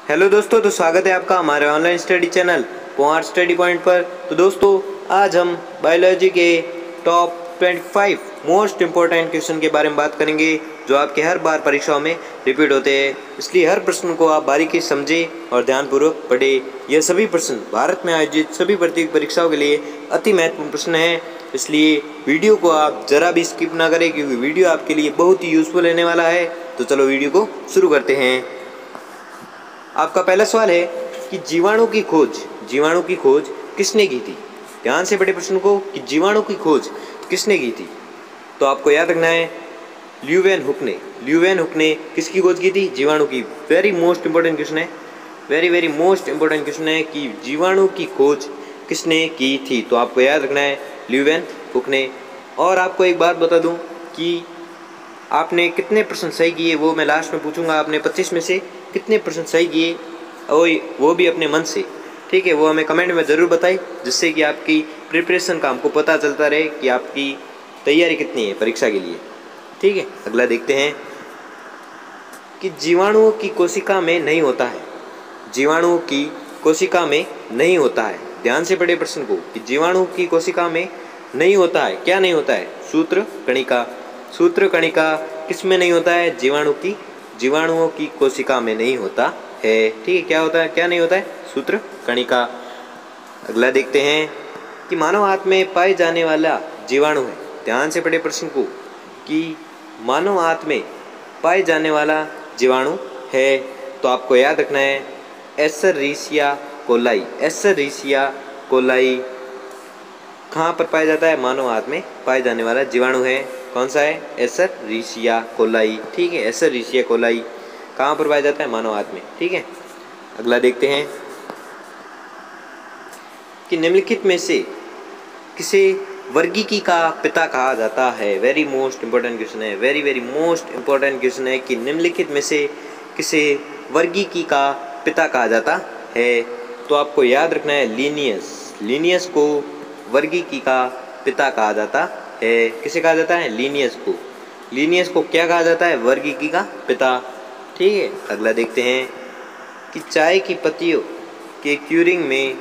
Hello दोस्तों, तो स्वागत है आपका हमारे ऑनलाइन स्टडी चैनल कुंवर स्टडी पॉइंट पर। तो दोस्तों, आज हम बायोलॉजी के टॉप 25 मोस्ट इम्पोर्टेंट क्वेश्चन के बारे में बात करेंगे जो आपके हर बार परीक्षाओं में रिपीट होते हैं। इसलिए हर प्रश्न को आप बारीकी से समझें और ध्यानपूर्वक पढ़ें। यह सभी प्रश्न भारत में आयोजित सभी प्रतियोगी परीक्षाओं के लिए अति महत्वपूर्ण प्रश्न हैं, इसलिए वीडियो को आप जरा भी स्किप ना करें क्योंकि वीडियो आपके लिए बहुत ही यूजफुल रहने वाला है। तो चलो वीडियो को शुरू करते हैं। आपका पहला सवाल है कि जीवाणु की खोज किसने की थी। ध्यान से पढ़े प्रश्न को कि जीवाणु की खोज किसने की थी। तो आपको याद रखना है ल्यूवेन हुक ने किसकी खोज की थी, जीवाणु की। वेरी मोस्ट इंपॉर्टेंट क्वेश्चन है, वेरी मोस्ट इंपॉर्टेंट क्वेश्चन है कि जीवाणु की खोज किसने की थी। तो आपको याद रखना है ल्यूवेन हुक ने। और आपको एक बात बता दूं कि आपने कितने प्रश्न सही किए वो मैं लास्ट में पूछूंगा। आपने 25 में से कितने प्रश्न सही किए और वो भी अपने मन से, ठीक है, वो हमें कमेंट में ज़रूर बताएं, जिससे कि आपकी प्रिपरेशन का हमको पता चलता रहे कि आपकी तैयारी कितनी है परीक्षा के लिए। ठीक है, अगला देखते हैं कि जीवाणुओं की कोशिका में नहीं होता है। जीवाणुओं की कोशिका में नहीं होता है। ध्यान से पढ़े प्रश्न को कि जीवाणु की कोशिका में नहीं होता है। क्या नहीं होता है? सूत्र कणिका किस में नहीं होता है? जीवाणुओं की कोशिका में नहीं होता है। ठीक है, क्या होता है, क्या नहीं होता है? सूत्र कणिका। अगला देखते हैं कि मानव आंत में पाए जाने वाला जीवाणु है। ध्यान से पढ़े प्रश्न को कि मानव आंत में पाए जाने वाला जीवाणु है। तो आपको याद रखना है एस्चेरिचिया कोलाई कहाँ पर पाया जाता है? मानव आंत में पाए जाने वाला जीवाणु है। कौन सा है? Escherichia coli. ठीक है, एस्चेरिचिया कोलाई कहाँ पर पाया जाता है? मानव आंत में। ठीक है, अगला देखते हैं कि निम्नलिखित में से किसे वर्गीकी का पिता कहा जाता है। वेरी मोस्ट इंपॉर्टेंट क्वेश्चन है, वेरी मोस्ट इंपॉर्टेंट क्वेश्चन है कि निम्नलिखित में से किसे वर्गीकी का पिता कहा जाता है। तो आपको याद रखना है लीनियस को वर्गीकी का पिता कहा जाता है। किसे कहा जाता है? लीनियस को क्या कहा जाता है? वर्गीकी का पिता। ठीक है, अगला देखते हैं कि चाय की पत्तियों के क्यूरिंग में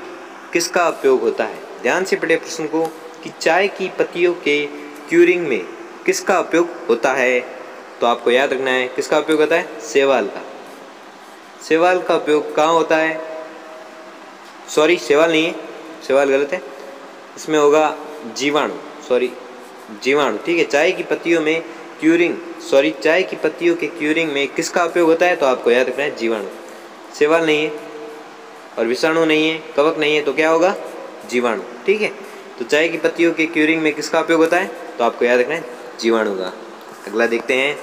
किसका उपयोग होता है। ध्यान से पढ़े प्रश्न को कि चाय की पत्तियों के क्यूरिंग में किसका उपयोग होता है। तो आपको याद रखना है किसका उपयोग होता है? शैवाल का उपयोग कहाँ होता है? सॉरी, शैवाल नहीं है, शैवाल गलत है, इसमें होगा जीवाणु। ठीक है, चाय की पत्तियों के क्यूरिंग में किसका उपयोग होता है? तो आपको याद रखना है जीवाणु। शैवाल नहीं है और विषाणु नहीं है, कवक नहीं है, तो क्या होगा? जीवाणु। ठीक है, तो चाय की पत्तियों के क्यूरिंग में किसका उपयोग होता है? तो आपको याद रखना है जीवाणु का। अगला देखते हैं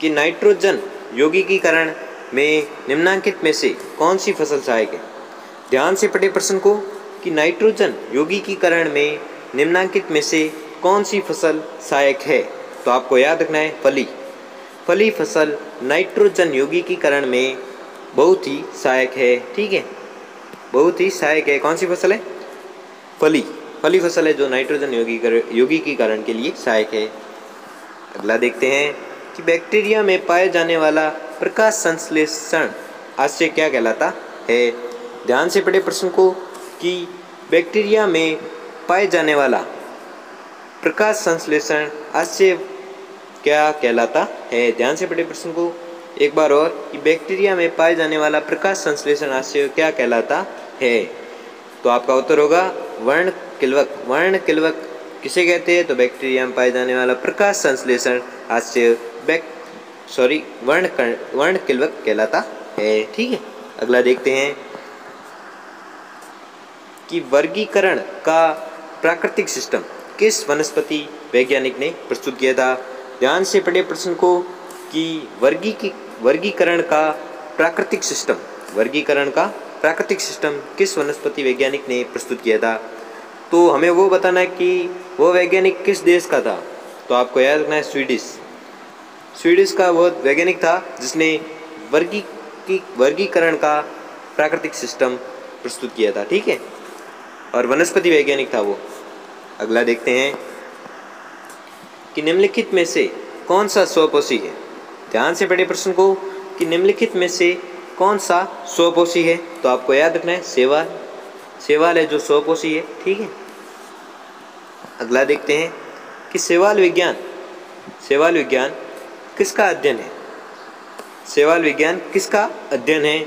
कि नाइट्रोजन यौगिकीकरण में निम्नलिखित में से कौन सी फसल सहायक है। ध्यान से पढ़े प्रश्न को कि नाइट्रोजन यौगिकीकरण में निम्नलिखित में से कौन सी फसल सहायक है। तो आपको याद रखना है फली फसल नाइट्रोजन यौगिकीकरण में बहुत ही सहायक है। ठीक है, बहुत ही सहायक है। कौन सी फसल है? फली फसल है जो नाइट्रोजन यौगिकीकरण के लिए सहायक है। अगला देखते हैं कि बैक्टीरिया में पाए जाने वाला प्रकाश संश्लेषण आश्चर्य क्या कहलाता है। ध्यान से पढ़े प्रश्न को कि बैक्टीरिया में पाए जाने वाला प्रकाश संश्लेषण आश्चर्य क्या कहलाता है। ध्यान से पढ़े प्रश्न को एक बार और कि बैक्टीरिया में पाए जाने वाला प्रकाश संश्लेषण आश्चर्य क्या कहलाता है। तो आपका उत्तर होगा वर्णकिल्वक किसे कहते हैं? तो बैक्टीरिया में पाए जाने वाला प्रकाश संश्लेषण आश्चर्य वर्णकिल्वक कहलाता है। ठीक है, अगला देखते हैं कि वर्गीकरण का प्राकृतिक सिस्टम किस वनस्पति वैज्ञानिक ने प्रस्तुत किया था। ध्यान से पढ़े प्रश्न को कि वर्गीकरण का प्राकृतिक सिस्टम किस वनस्पति वैज्ञानिक ने प्रस्तुत किया था। तो हमें वो बताना है कि वो वैज्ञानिक किस देश का था। तो आपको याद रखना है स्वीडिश का वो वैज्ञानिक था जिसने वर्गीकरण का प्राकृतिक सिस्टम प्रस्तुत किया था। ठीक है, और वनस्पति वैज्ञानिक था वो। अगला देखते हैं कि निम्नलिखित में से कौन सा स्वपोषी है। ध्यान से पढ़े प्रश्न को कि निम्नलिखित में से कौन सा स्वपोषी है? तो आपको याद रखना है शैवाल, शैवाल है जो स्वपोषी है। ठीक है, अगला देखते हैं कि शैवाल विज्ञान किसका अध्ययन है? शैवाल विज्ञान किसका अध्ययन है?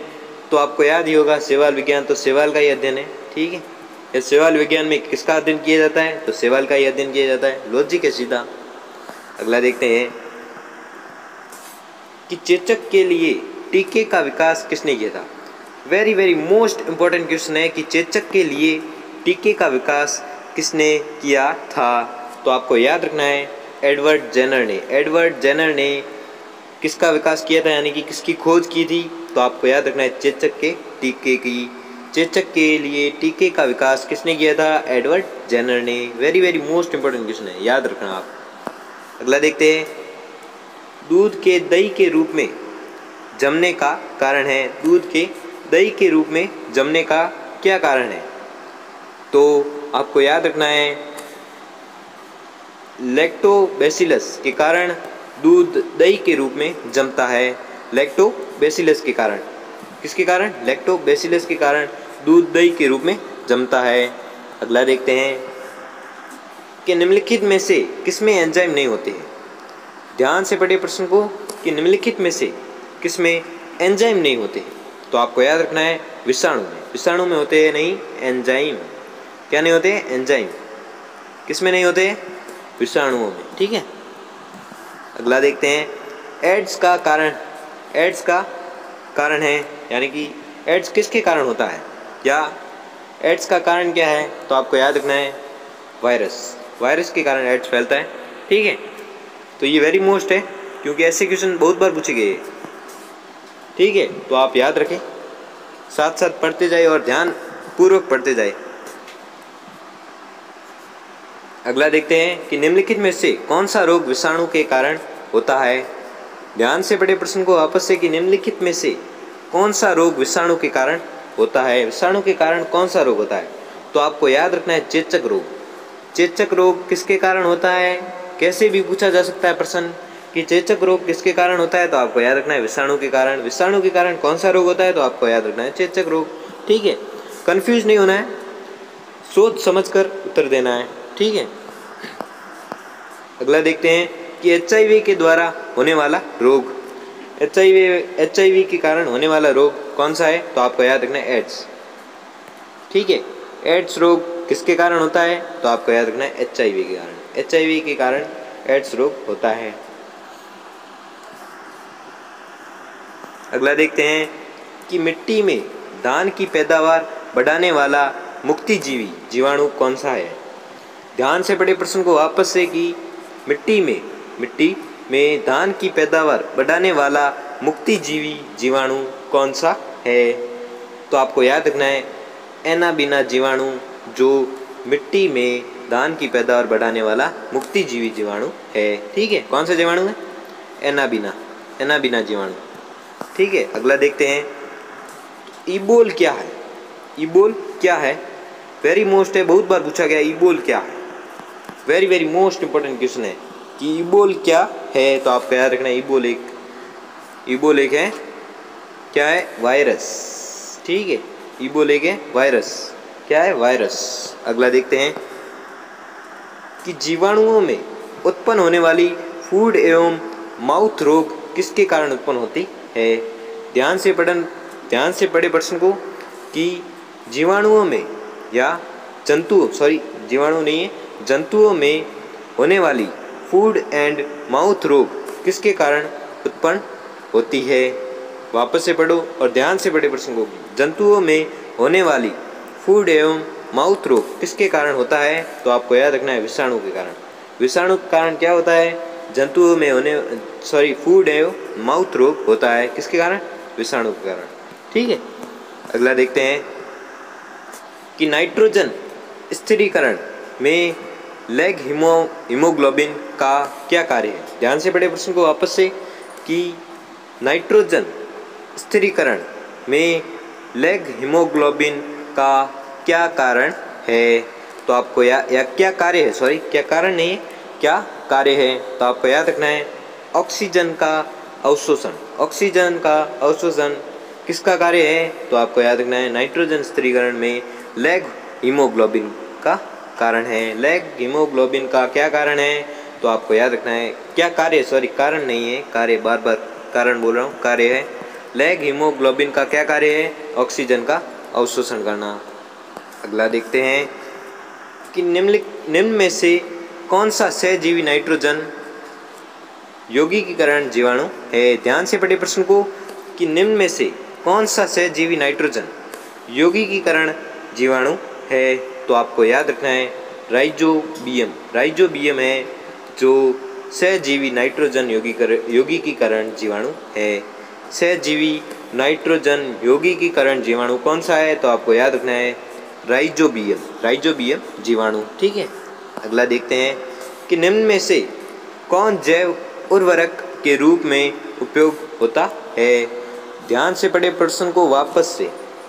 तो आपको याद ही होगा शैवाल विज्ञान तो शैवाल का ही अध्ययन है। ठीक है, इस शैवाल विज्ञान में किसका अध्ययन किया जाता है? तो शैवाल का ही अध्ययन किया जाता है। लॉजिक है सीधा। अगला देखते हैं कि चेचक के लिए टीके का विकास किसने किया था? Very very most important question है कि चेचक के लिए टीके का विकास किसने किया था? तो आपको याद रखना है एडवर्ड जेनर ने। एडवर्ड जेनर ने किसका विकास किया था, यानी कि किसकी खोज की थी? तो आपको याद रखना है चेचक के टीके की। चेचक के लिए टीके का विकास किसने किया था? एडवर्ड जेनर ने। Very very most important question है, याद रखना आप। अगला देखते हैं, दूध के दही के रूप में जमने का कारण है। दूध के दही के रूप में जमने का क्या कारण है? तो आपको याद रखना है लैक्टोबैसिलस के कारण दूध दही के रूप में जमता है। लैक्टोबैसिलस के कारण, किसके कारण? लैक्टोबैसिलस के कारण दूध दही के रूप में जमता है। अगला देखते हैं कि निम्नलिखित में से किसमें एंजाइम नहीं होते हैं? ध्यान से पढ़िए प्रश्न को कि निम्नलिखित में से किसमें एंजाइम नहीं होते हैं? तो आपको याद रखना है विषाणु में। विषाणु में होते हैं नहीं एंजाइम। क्या नहीं होते? एंजाइम। किसमें नहीं होते? विषाणुओं में। ठीक है, अगला देखते हैं एड्स का कारण है, यानी कि एड्स किसके कारण होता है या एड्स का कारण क्या है? तो आपको याद रखना है वायरस के कारण एड्स फैलता है। ठीक है, तो ये वेरी मोस्ट है क्योंकि ऐसे क्वेश्चन बहुत बार पूछे गए। ठीक है, तो आप याद रखें, साथ साथ पढ़ते जाए और ध्यान पूर्वक पढ़ते जाए। अगला देखते हैं कि निम्नलिखित में से कौन सा रोग विषाणु के कारण होता है? ध्यान से पढ़े प्रश्न को वापस से कि निम्नलिखित में से कौन सा रोग विषाणु के कारण होता है? विषाणु के कारण कौन सा रोग होता है? तो आपको याद रखना है चेचक रोग। चेचक रोग किसके कारण होता है? कैसे भी पूछा जा सकता है प्रश्न कि चेचक रोग किसके कारण होता है? तो आपको याद रखना है विषाणु के कारण। विषाणु के कारण कौन सा रोग होता है? तो आपको याद रखना है चेचक रोग। ठीक है, कंफ्यूज नहीं होना है, सोच समझकर उत्तर देना है। ठीक है, अगला देखते हैं कि एचआईवी के द्वारा होने वाला रोग, एचआईवी के कारण होने वाला रोग कौन सा है? तो आपको याद रखना है एड्स। ठीक है, एड्स रोग किसके कारण होता है? तो आपको याद रखना है एचआईवी के कारण। एचआईवी के कारण एड्स रोग होता है। अगला देखते हैं कि मिट्टी में धान की पैदावार बढ़ाने वाला मुक्तिजीवी जीवाणु कौन सा है? ध्यान से पढ़े प्रश्न को वापस से कि मिट्टी में धान की पैदावार बढ़ाने वाला मुक्तिजीवी जीवाणु कौन सा है? तो आपको याद रखना है एनाबीना जीवाणु, जो मिट्टी में धान की पैदावार बढ़ाने वाला मुक्तिजीवी जीवाणु है। ठीक है, कौन सा जीवाणु है? एनाबीना जीवाणु। ठीक है, अगला देखते हैं ईबोल क्या है? ईबोल क्या है? वेरी मोस्ट है, बहुत बार पूछा गया ईबोल क्या है। Very very most important question है कि ईबोल क्या है? तो आपको याद रखना है ईबोल एक है, क्या है? वायरस। ठीक है, ईबोल एक है वायरस। क्या है? वायरस। अगला देखते हैं कि जीवाणुओं में उत्पन्न होने वाली फूड एवं माउथ रोग किसके कारण उत्पन्न होती है? ध्यान से पढ़े प्रश्न को कि जीवाणुओं में या जंतुओं में होने वाली फूड एंड माउथ रोग किसके कारण उत्पन्न होती है? वापस से पढ़ो और ध्यान से पढ़े प्रश्न को। जंतुओं में होने वाली फूड एवं माउथ रोग किसके कारण होता है? तो आपको याद रखना है विषाणु के कारण। विषाणु के कारण क्या होता है? जंतुओं में फूड एवं माउथ रोग होता है किसके कारण? विषाणु के कारण। ठीक है, अगला देखते हैं कि नाइट्रोजन स्थिरीकरण में लेग हीमोग्लोबिन का क्या कार्य है? ध्यान से पढ़े प्रश्न को वापस से कि नाइट्रोजन स्थिरीकरण में लेग हीमोग्लोबिन का क्या कारण है? तो आपको क्या कार्य है? क्या कारण नहीं है, क्या कार्य है? तो आपको याद रखना है ऑक्सीजन का अवशोषण। ऑक्सीजन का अवशोषण किसका कार्य है? तो आपको याद रखना है नाइट्रोजन स्थिरीकरण में लैग हीमोग्लोबिन का कारण है। लैग हीमोग्लोबिन का क्या कारण है? तो आपको याद रखना है क्या कार्य, सॉरी कारण नहीं है, कार्य, बार बार कारण बोल रहा हूँ, कार्य है। लैग हीमोग्लोबिन का क्या कार्य है? ऑक्सीजन का अवशोषण करना। अगला देखते हैं कि निम्न में से कौन सा सहजीवी नाइट्रोजन यौगिकीकरण जीवाणु है? ध्यान से पढ़िए प्रश्न को कि निम्न में से कौन सा सहजीवी नाइट्रोजन यौगिकीकरण जीवाणु है? तो आपको याद रखना है राइजोबियम। राइजोबियम है जो सहजीवी नाइट्रोजन यौगिकीकरण जीवाणु है। सहजीवी नाइट्रोजन यौगिकीकरण जीवाणु कौन सा है? तो आपको याद रखना है राइजोबियम। राइजोबियम जीवाणु, ठीक है। अगला देखते हैं कि निम्न में से कौन जैव उर्वरक के रूप में उपयोग होता है? ध्यान से पढ़े प्रश्न को वापस से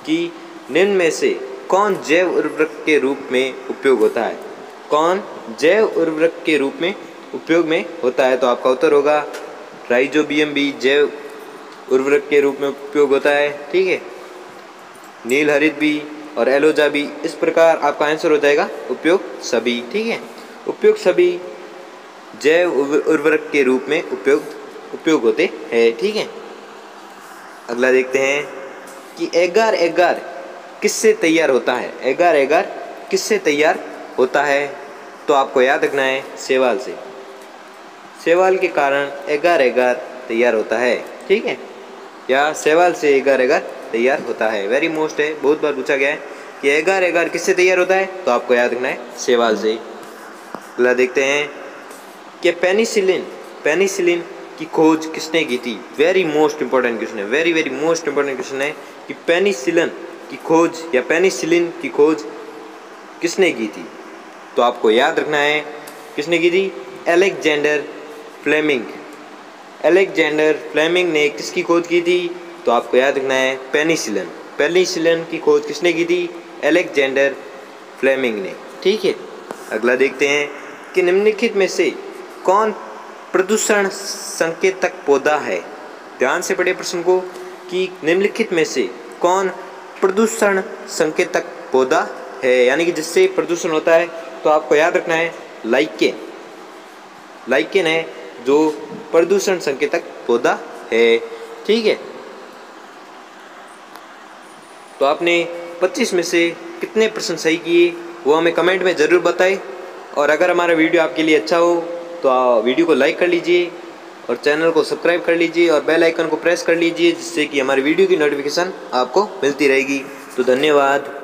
कि निम्न में से कौन जैव उर्वरक के रूप में उपयोग होता है? कौन जैव उर्वरक के रूप में उपयोग में होता है? तो आपका उत्तर होगा राइजोबियम भी जैव उर्वरक के रूप में उपयोग होता है, ठीक है। नील हरित भी और एलोजा भी। इस प्रकार आपका आंसर हो जाएगा उपयोग सभी, ठीक है। उपयोग सभी जैव उर्वरक के रूप में उपयोग होते हैं, ठीक है। अगला देखते हैं कि एगार एगार किससे तैयार होता है? एगार एगार किससे तैयार होता है? तो आपको याद रखना है शैवाल से। शैवाल के कारण एगार एगार तैयार होता है, ठीक है, या शैवाल से एगार एगार तैयार होता है। वेरी मोस्ट है, बहुत बार पूछा गया है कि एगार एगार किससे तैयार होता है? तो आपको याद रखना है शैवाल से। अगला देखते हैं कि पेनिसिलिन की खोज किसने की थी? वेरी मोस्ट इंपॉर्टेंट क्वेश्चन है, very very most important question है कि पेनिसिलिन की खोज या पेनिसिलिन की खोज किसने की थी? तो आपको याद रखना है किसने की थी? Alexander Fleming. अलेक्जेंडर फ्लेमिंग ने किसकी खोज की थी? तो आपको याद रखना है पेनिसिलिन। पेनिसिलिन की खोज किसने की थी? अलेक्जेंडर फ्लेमिंग ने, ठीक है। अगला देखते हैं कि निम्नलिखित में से कौन प्रदूषण संकेतक पौधा है? ध्यान से पढ़िए प्रश्न को कि निम्नलिखित में से कौन प्रदूषण संकेतक पौधा है, यानी कि जिससे प्रदूषण होता है? तो आपको याद रखना है लाइकेन। लाइकेन है जो प्रदूषण संकेतक पौधा है, ठीक है। तो आपने 25 में से कितने प्रश्न सही किए वो हमें कमेंट में ज़रूर बताएं। और अगर हमारा वीडियो आपके लिए अच्छा हो तो वीडियो को लाइक कर लीजिए और चैनल को सब्सक्राइब कर लीजिए और बेल आइकन को प्रेस कर लीजिए, जिससे कि हमारी वीडियो की नोटिफिकेशन आपको मिलती रहेगी। तो धन्यवाद।